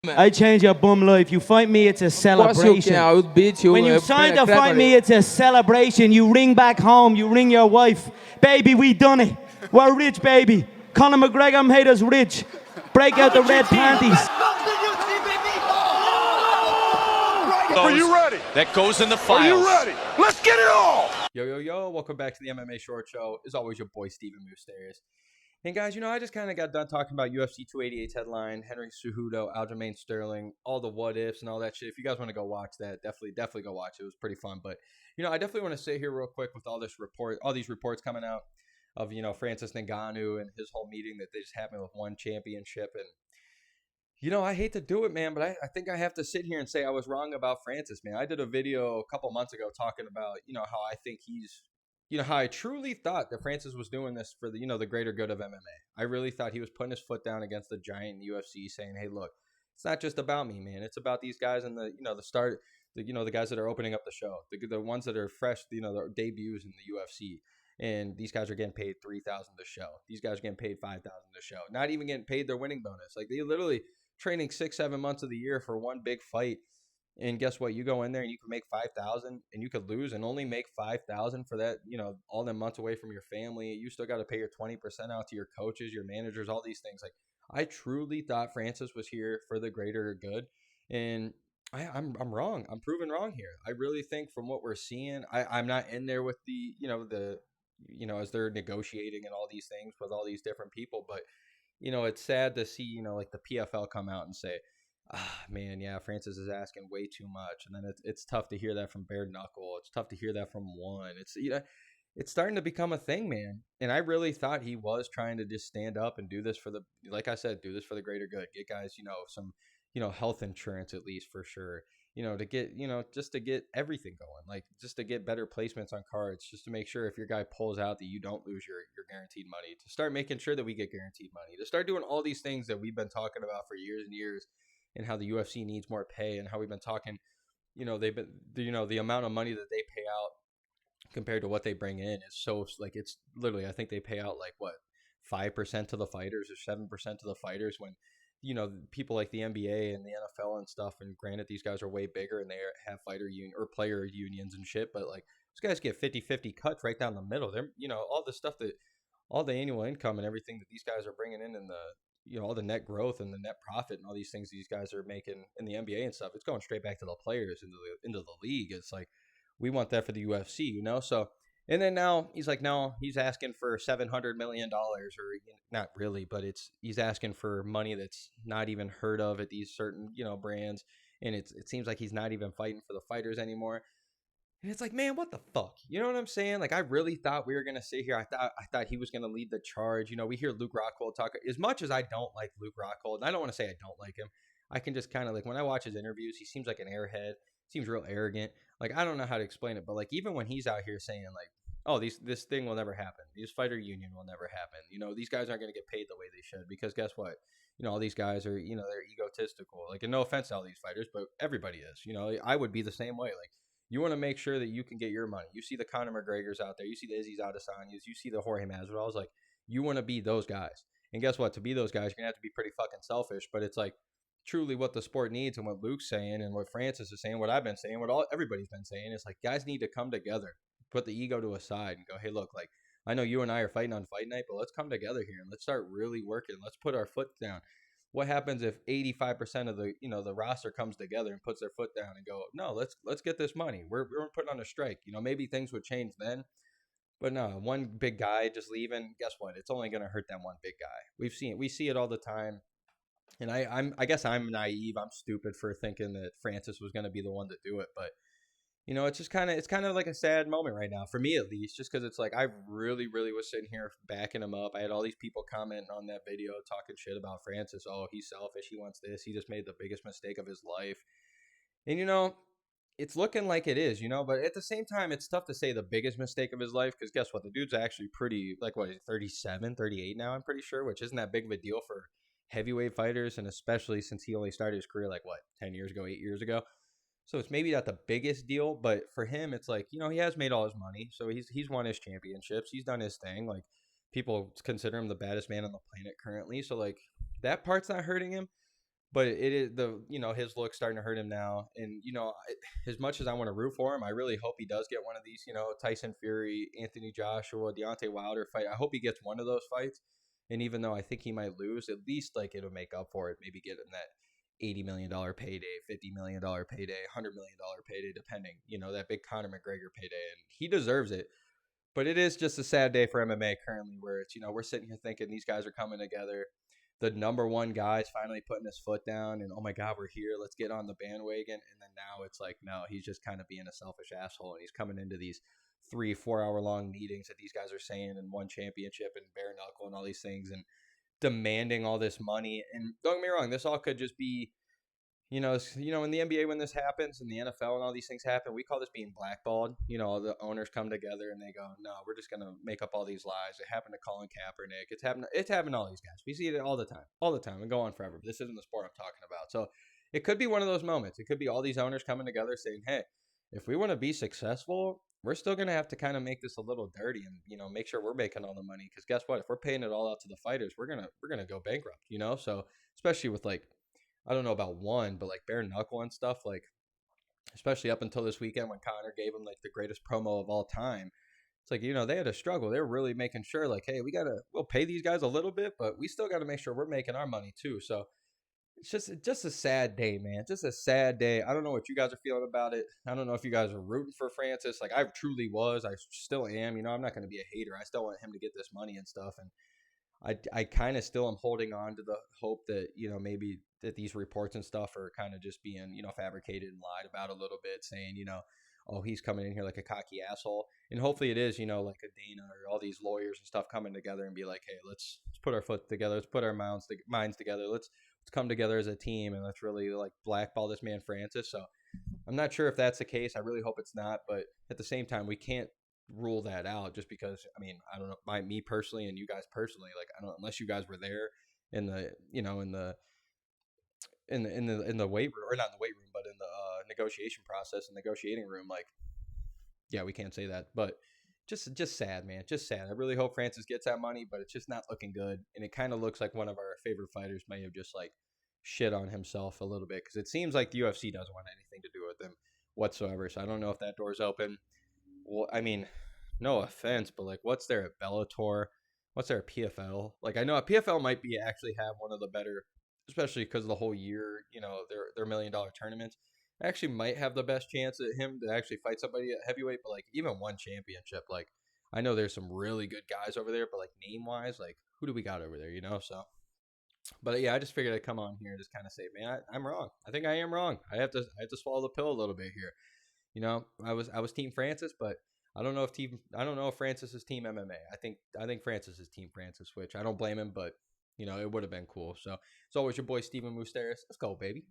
I change your bum life. You fight me, it's a celebration. I would beat you. When you sign to fight me, it's a celebration. You ring back home, you ring your wife. Baby, we done it. We're rich, baby. Conor McGregor made us rich. Break out the red panties. Are you ready? That goes in the files. Are you ready? Let's get it all! Yo, welcome back to the MMA Short Show. As always, your boy, Steven Moustaris. And guys, I just kind of got done talking about UFC 288's headline, Henry Cejudo, Aljamain Sterling, all the what ifs and all that shit. If you guys want to go watch that, definitely go watch it. It was pretty fun. But, I definitely want to sit here real quick with all these reports coming out of, Francis Ngannou and his whole meeting that they just happened with ONE Championship. And, I hate to do it, man, but I think I have to sit here and say I was wrong about Francis, man. I did a video a couple months ago talking about, how I think he's, how I truly thought that Francis was doing this for the, the greater good of MMA. I really thought he was putting his foot down against the giant in the UFC saying, hey, look, it's not just about me, man. It's about these guys and the guys that are opening up the show, the ones that are fresh, their debuts in the UFC. And these guys are getting paid $3,000 to show. These guys are getting paid $5,000 to show. Not even getting paid their winning bonus. Like, they literally training 6-7 months of the year for one big fight. And guess what? You go in there and you can make $5,000 and you could lose and only make $5,000 for that, all them months away from your family. You still got to pay your 20% out to your coaches, your managers, all these things. Like, I truly thought Francis was here for the greater good. And I'm wrong. I'm proven wrong here. I really think from what we're seeing, I'm not in there with the, as they're negotiating and all these things with all these different people. But, it's sad to see, like the PFL come out and say, man, yeah, Francis is asking way too much. And then it's tough to hear that from Bare Knuckle. It's tough to hear that from ONE. It's starting to become a thing, man. And I really thought he was trying to just stand up and do this for like I said, do this for the greater good. Get guys, some, health insurance at least for sure. To get, just to get everything going, like just to get better placements on cards, just to make sure if your guy pulls out that you don't lose your guaranteed money, to start making sure that we get guaranteed money, to start doing all these things that we've been talking about for years and years, and how the UFC needs more pay, and how we've been talking, they've been, the amount of money that they pay out compared to what they bring in is so, like, it's literally, I think they pay out like what, 5% to the fighters or 7% to the fighters, when people like the NBA and the NFL and stuff, and granted these guys are way bigger and they have fighter union or player unions and shit, but like these guys get 50-50 cuts right down the middle. They're, all the stuff that, all the annual income and everything that these guys are bringing in the, all the net growth and the net profit and all these things these guys are making in the NBA and stuff, it's going straight back to the players into the league. It's like, we want that for the UFC, so. And then now he's like, no, he's asking for $700 million, or not really, but he's asking for money that's not even heard of at these certain, brands. And it seems like he's not even fighting for the fighters anymore. And it's like, man, what the fuck? You know what I'm saying? Like, I really thought we were going to sit here. I thought he was going to lead the charge. We hear Luke Rockhold talk. As much as I don't like Luke Rockhold, and I don't want to say I don't like him, I can just kind of, like, when I watch his interviews, he seems like an airhead. Seems real arrogant. Like, I don't know how to explain it, but like, even when he's out here saying like, oh, this thing will never happen, this fighter union will never happen, these guys aren't going to get paid the way they should, because guess what, all these guys are, they're egotistical. Like, and no offense to all these fighters, but everybody is. I would be the same way. Like, you want to make sure that you can get your money. You see the Conor McGregors out there, you see the Izzy's Adesanyas, you see the Jorge Masvidal's. Like, you want to be those guys, and guess what, to be those guys, you're gonna have to be pretty fucking selfish. But it's like, truly what the sport needs, and what Luke's saying and what Francis is saying, what I've been saying, what everybody's been saying, is like, guys need to come together, put the ego to a side, and go, hey, look, like, I know you and I are fighting on fight night, but let's come together here and let's start really working. Let's put our foot down. What happens if 85% of the, the roster comes together and puts their foot down and go, no, let's get this money. We're putting on a strike. Maybe things would change then. But no, one big guy just leaving, guess what? It's only going to hurt that one big guy. We see it all the time. And I guess I'm naive. I'm stupid for thinking that Francis was going to be the one to do it. But, it's just kind of like a sad moment right now, for me at least, just because it's like, I really, really was sitting here backing him up. I had all these people commenting on that video talking shit about Francis. Oh, he's selfish. He wants this. He just made the biggest mistake of his life. And, it's looking like it is, but at the same time, it's tough to say the biggest mistake of his life, because guess what? The dude's actually pretty, like, what, 37, 38 now, I'm pretty sure, which isn't that big of a deal for heavyweight fighters, and especially since he only started his career like, what, 10 years ago, 8 years ago. So it's maybe not the biggest deal, but for him, it's like, he has made all his money. So he's won his championships. He's done his thing. Like, people consider him the baddest man on the planet currently. So, like, that part's not hurting him. But it is his look starting to hurt him now. And, as much as I want to root for him, I really hope he does get one of these, Tyson Fury, Anthony Joshua, Deontay Wilder fight. I hope he gets one of those fights. And even though I think he might lose, at least like it'll make up for it. Maybe get him that $80 million payday, $50 million payday, $100 million payday, depending, that big Conor McGregor payday. And he deserves it. But it is just a sad day for MMA currently, where it's, we're sitting here thinking these guys are coming together. The number one guy's finally putting his foot down, and oh my God, we're here. Let's get on the bandwagon. And then now it's like, no, he's just kind of being a selfish asshole, and he's coming into these 3-4 hour long meetings that these guys are saying and ONE Championship and bare knuckle and all these things and demanding all this money. And don't get me wrong, this all could just be, in the NBA, when this happens, and the NFL and all these things happen, we call this being blackballed. The owners come together and they go, no, we're just going to make up all these lies. It happened to Colin Kaepernick. It's happened to all these guys. We see it all the time and go on forever. This isn't the sport I'm talking about. So it could be one of those moments. It could be all these owners coming together saying, hey, if we want to be successful, we're still going to have to kind of make this a little dirty and, make sure we're making all the money. Because guess what? If we're paying it all out to the fighters, we're going to go bankrupt, So especially with I don't know about ONE, but bare knuckle and stuff, especially up until this weekend when Conor gave him the greatest promo of all time. It's they had a struggle. They were really making sure hey, we'll pay these guys a little bit, but we still got to make sure we're making our money too. So it's just a sad day, man. Just a sad day. I don't know what you guys are feeling about it. I don't know if you guys are rooting for Francis. I truly was. I still am. I'm not going to be a hater. I still want him to get this money and stuff. And I kind of still am holding on to the hope that, maybe that these reports and stuff are kind of just being, fabricated and lied about a little bit, saying, oh, he's coming in here like a cocky asshole. And hopefully it is, like a Dana or all these lawyers and stuff coming together and be like, hey, let's put our foot together. Let's put our minds together. Let's come together as a team and let's really blackball this man Francis. So I'm not sure if that's the case. I really hope it's not. But at the same time, we can't rule that out just because, I don't know, me personally and you guys personally, I don't, unless you guys were there in the, in the weight room, or not in the weight room, but in the negotiation process and negotiating room, yeah, we can't say that. But just sad, man. Just sad. I really hope Francis gets that money, but it's just not looking good. And it kind of looks like one of our favorite fighters may have just shit on himself a little bit, because it seems like the UFC doesn't want anything to do with him whatsoever. So I don't know if that door's open. Well, no offense, but what's there at Bellator? What's there at PFL? I know PFL might be actually have one of the better, especially because of the whole year, their $1 million tournaments. Actually might have the best chance at him to actually fight somebody at heavyweight, but even ONE Championship, I know there's some really good guys over there, but name wise, who do we got over there, So, but yeah, I just figured I'd come on here and just kind of say, man, I'm wrong. I think I am wrong. I have to swallow the pill a little bit here. I was Team Francis, but I don't know if Francis is Team MMA. I think Francis is Team Francis, which I don't blame him, but it would have been cool. So it's always your boy Steven Moustaris. Let's go, baby.